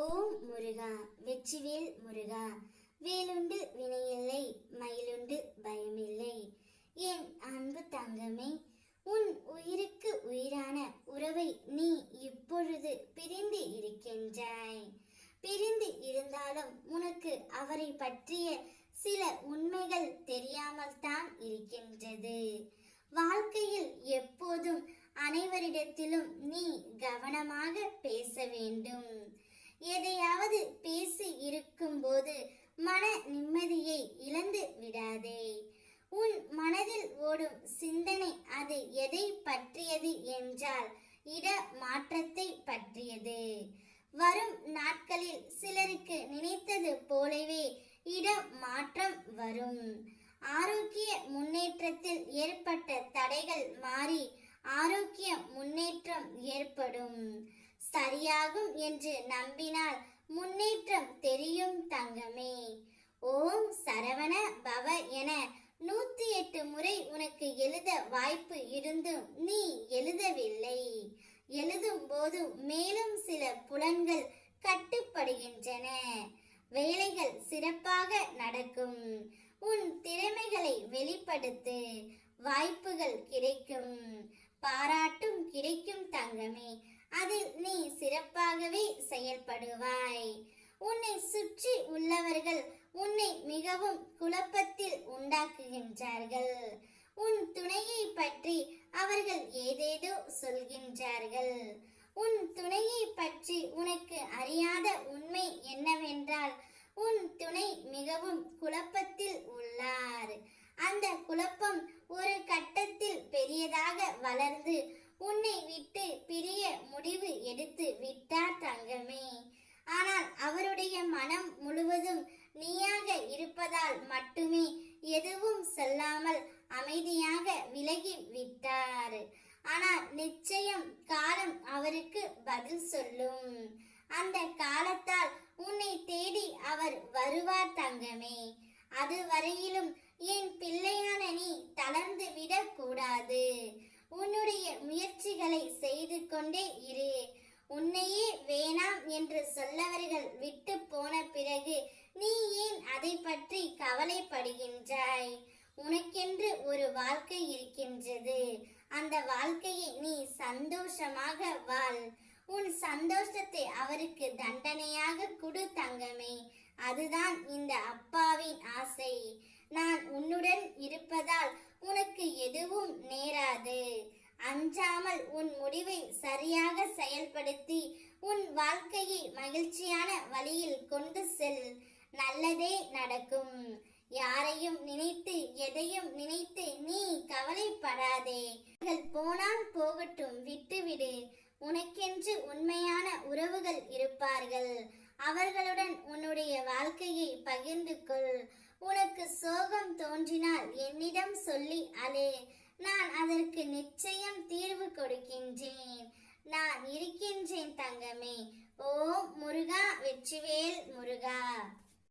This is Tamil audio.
ஓம் முருகா, வெற்றிவேல் முருகா. வேலுண்டு வினையில்லை, மயிலுண்டு பயமில்லை. என் அன்பு தங்கமே, உன் உயிருக்கு உயிரான உறவை நீ இப்பொழுது பிரிந்து இருக்கின்றாய். பிரிந்து இருந்தாலும் உனக்கு அவரை பற்றிய சில உண்மைகள் தெரியாமல் தான் இருக்கின்றது. வாழ்க்கையில் எப்போதும் அனைவரிடத்திலும் நீ கவனமாக பேச வேண்டும். எதையாவது பேசி இருக்கும் போது மன நிம்மதியை இழந்து விடாதே. உன் மனதில் ஓடும் சிந்தனை அது எதை பற்றியது என்றால் இட மாற்றத்தை பற்றியது. வரும் நாட்களில் சிலருக்கு நினைத்தது போலவே இட மாற்றம் வரும். ஆரோக்கிய முன்னேற்றத்தில் ஏற்பட்ட தடைகள் மாறி ஆரோக்கிய முன்னேற்றம் ஏற்படும். சரியாகும் என்று நம்பினால் முன்னேற்றம் தெரியும் தங்கமே. ஓம் சரவண பவ என 108 முறை உனக்கு எழுத வாய்ப்பு இருந்தும் நீ எழுதவில்லை. எழுதும் போது மேலும் சில புலன்கள் கட்டுப்படுகின்றன. வேலைகள் சிறப்பாக நடக்கும். உன் திறமைகளை வெளிப்படுத்து. வாய்ப்புகள் கிடைக்கும். பாராட்டும் கிடைக்கும் தங்கமே. அதில் நீ சிறப்பாகவே செயல்படுவாய். உன்னை சுற்றி உள்ளவர்கள் உன்னை மிகவும் குழப்பத்தில் உண்டாக்குகின்றார்கள். உன் துணையை பற்றி அவர்கள் ஏதேதோ சொல்கின்றார்கள். உன் துணையை பற்றி உனக்கு அறியாத உண்மை என்னவென்றால் உன் துணை மிகவும் குழப்பத்தில் உள்ளார். அந்த குழப்பம் ஒரு கட்டத்தில் பெரியதாக வளர்ந்து உன்னை விட்டு பிரிய முடிவு எடுத்து விட்டார் தங்கமே. ஆனால் அவருடைய மனம் முழுவதும் நீயாக இருப்பதால் மட்டுமே எதுவும் சொல்லாமல் அமைதியாக விலகி விட்டார். ஆனால் நிச்சயம் காலம் அவருக்கு பதில் சொல்லும். அந்த காலத்தால் உன்னை தேடி அவர் வருவார் தங்கமே. அது வரையிலும் என் பிள்ளையான நீ தளர்ந்து விடக் கூடாது. உன்னுடைய முயற்சிகளை செய்து கொண்டே இரு. உன்னையே வேணாம் என்று சொல்லவர்கள் விட்டு போன பிறகு நீ ஏன் அதை பற்றி கவலைப்படுகின்றாய்? உனக்கென்று ஒரு வாழ்க்கை இருக்கின்றது. அந்த வாழ்க்கையை நீ சந்தோஷமாக வாழ். உன் சந்தோஷத்தை அவருக்கு தண்டனையாக கொடு தங்கமே. அதுதான் இந்த அப்பாவின் ஆசை. நான் உன்னுடன் இருப்பதால் உனக்கு எதுவும் நேராது. அஞ்சாமல் உன் முடிவை சரியாக செயல்படுத்தி உன் வாழ்க்கையை மகிழ்ச்சியான வழியில் கொண்டு செல். நல்லதே நடக்கும். யாரையும் நினைத்து எதையும் நினைத்து நீ கவலைப்படாதே. போனால் போகட்டும், விட்டுவிடு. உனக்கென்று உண்மையான உறவுகள் இருப்பார்கள். அவர்களுடன் உன்னுடைய வாழ்க்கையை பகிர்ந்து கொள். உனக்கு சோகம் தோன்றினால் என்னிடம் சொல்லி அழு. நான் அதற்கு நிச்சயம் தீர்வு கொடுக்கின்றேன். நான் இருக்கின்றேன் தங்கமே. ஓம் முருகா, வெற்றிவேல் முருகா.